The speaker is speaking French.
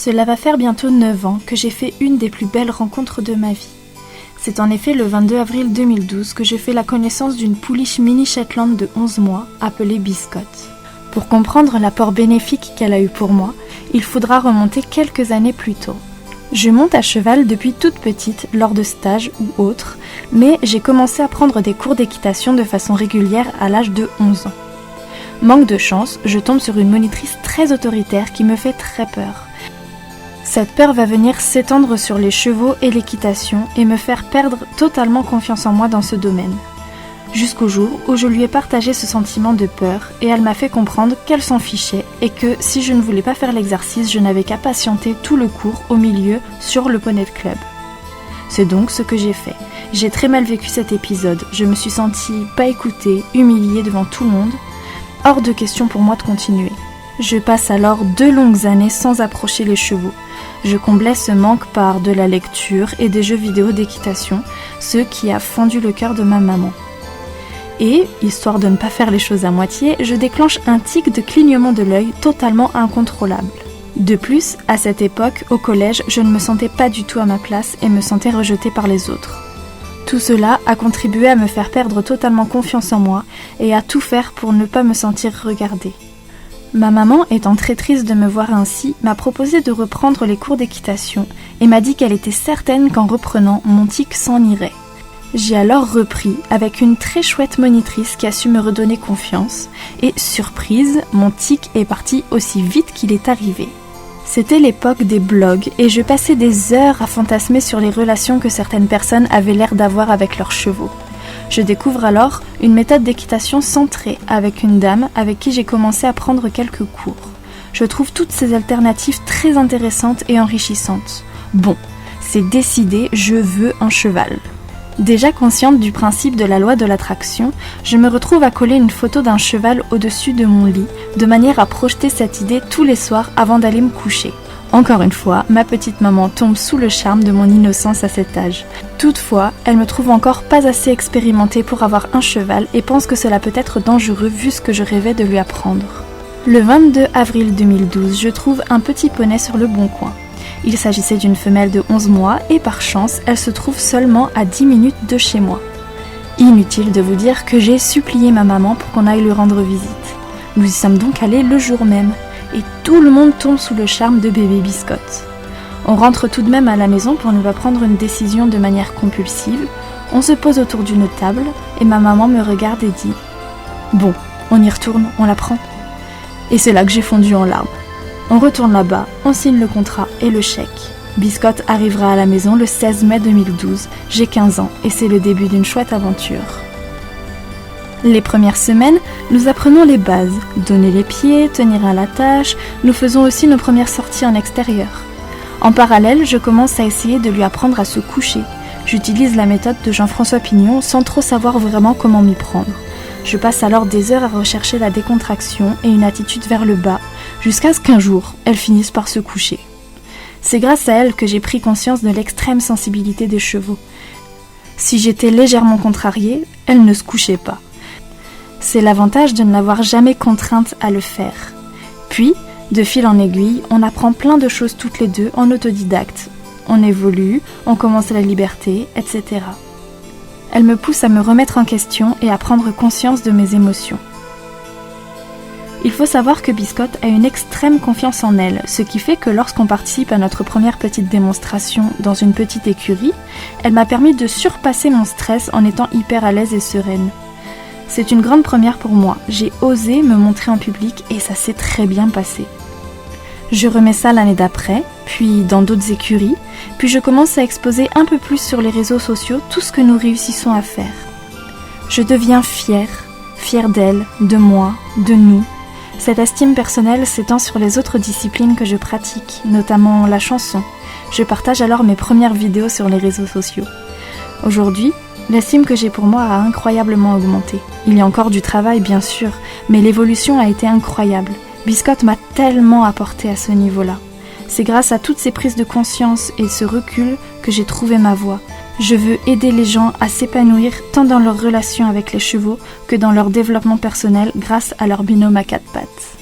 Cela va faire bientôt 9 ans que j'ai fait une des plus belles rencontres de ma vie. C'est en effet le 22 avril 2012 que j'ai fait la connaissance d'une pouliche mini Shetland de 11 mois appelée Biscotte. Pour comprendre l'apport bénéfique qu'elle a eu pour moi, il faudra remonter quelques années plus tôt. Je monte à cheval depuis toute petite lors de stages ou autres, mais j'ai commencé à prendre des cours d'équitation de façon régulière à l'âge de 11 ans. Manque de chance, je tombe sur une monitrice très autoritaire qui me fait très peur. Cette peur va venir s'étendre sur les chevaux et l'équitation et me faire perdre totalement confiance en moi dans ce domaine. Jusqu'au jour où je lui ai partagé ce sentiment de peur et elle m'a fait comprendre qu'elle s'en fichait et que si je ne voulais pas faire l'exercice, je n'avais qu'à patienter tout le cours au milieu sur le poney de club. C'est donc ce que j'ai fait. J'ai très mal vécu cet épisode, je me suis sentie pas écoutée, humiliée devant tout le monde. Hors de question pour moi de continuer. Je passe alors 2 longues années sans approcher les chevaux. Je comblais ce manque par de la lecture et des jeux vidéo d'équitation, ce qui a fendu le cœur de ma maman. Et, histoire de ne pas faire les choses à moitié, je déclenche un tic de clignement de l'œil totalement incontrôlable. De plus, à cette époque, au collège, je ne me sentais pas du tout à ma place et me sentais rejetée par les autres. Tout cela a contribué à me faire perdre totalement confiance en moi et à tout faire pour ne pas me sentir regardée. Ma maman, étant très triste de me voir ainsi, m'a proposé de reprendre les cours d'équitation et m'a dit qu'elle était certaine qu'en reprenant, mon tic s'en irait. J'ai alors repris avec une très chouette monitrice qui a su me redonner confiance et, surprise, mon tic est parti aussi vite qu'il est arrivé. C'était l'époque des blogs et je passais des heures à fantasmer sur les relations que certaines personnes avaient l'air d'avoir avec leurs chevaux. Je découvre alors une méthode d'équitation centrée avec une dame avec qui j'ai commencé à prendre quelques cours. Je trouve toutes ces alternatives très intéressantes et enrichissantes. Bon, c'est décidé, je veux un cheval. Déjà consciente du principe de la loi de l'attraction, je me retrouve à coller une photo d'un cheval au-dessus de mon lit, de manière à projeter cette idée tous les soirs avant d'aller me coucher. Encore une fois, ma petite maman tombe sous le charme de mon innocence à cet âge. Toutefois, elle me trouve encore pas assez expérimentée pour avoir un cheval et pense que cela peut être dangereux vu ce que je rêvais de lui apprendre. Le 22 avril 2012, je trouve un petit poney sur le bon coin. Il s'agissait d'une femelle de 11 mois et par chance, elle se trouve seulement à 10 minutes de chez moi. Inutile de vous dire que j'ai supplié ma maman pour qu'on aille lui rendre visite. Nous y sommes donc allés le jour même et tout le monde tombe sous le charme de bébé Biscotte. On rentre tout de même à la maison pour ne pas prendre une décision de manière compulsive. On se pose autour d'une table et ma maman me regarde et dit « Bon, on y retourne, on la prend ?» Et c'est là que j'ai fondu en larmes. On retourne là-bas, on signe le contrat et le chèque. Biscotte arrivera à la maison le 16 mai 2012. J'ai 15 ans et c'est le début d'une chouette aventure. Les premières semaines, nous apprenons les bases. Donner les pieds, tenir à l'attache. Nous faisons aussi nos premières sorties en extérieur. En parallèle, je commence à essayer de lui apprendre à se coucher. J'utilise la méthode de Jean-François Pignon sans trop savoir vraiment comment m'y prendre. Je passe alors des heures à rechercher la décontraction et une attitude vers le bas, jusqu'à ce qu'un jour, elle finisse par se coucher. C'est grâce à elle que j'ai pris conscience de l'extrême sensibilité des chevaux. Si j'étais légèrement contrariée, elle ne se couchait pas. C'est l'avantage de ne l'avoir jamais contrainte à le faire. Puis, de fil en aiguille, on apprend plein de choses toutes les deux en autodidacte. On évolue, on commence la liberté, etc. Elle me pousse à me remettre en question et à prendre conscience de mes émotions. Il faut savoir que Biscotte a une extrême confiance en elle, ce qui fait que lorsqu'on participe à notre première petite démonstration dans une petite écurie, elle m'a permis de surpasser mon stress en étant hyper à l'aise et sereine. C'est une grande première pour moi, j'ai osé me montrer en public et ça s'est très bien passé. Je remets ça l'année d'après, puis dans d'autres écuries, puis je commence à exposer un peu plus sur les réseaux sociaux tout ce que nous réussissons à faire. Je deviens fière d'elle, de moi, de nous. Cette estime personnelle s'étend sur les autres disciplines que je pratique, notamment la chanson. Je partage alors mes premières vidéos sur les réseaux sociaux. Aujourd'hui, l'estime que j'ai pour moi a incroyablement augmenté. Il y a encore du travail bien sûr, mais l'évolution a été incroyable. Biscotte m'a tellement apporté à ce niveau-là. C'est grâce à toutes ces prises de conscience et ce recul que j'ai trouvé ma voie. Je veux aider les gens à s'épanouir tant dans leur relation avec les chevaux que dans leur développement personnel grâce à leur binôme à 4 pattes.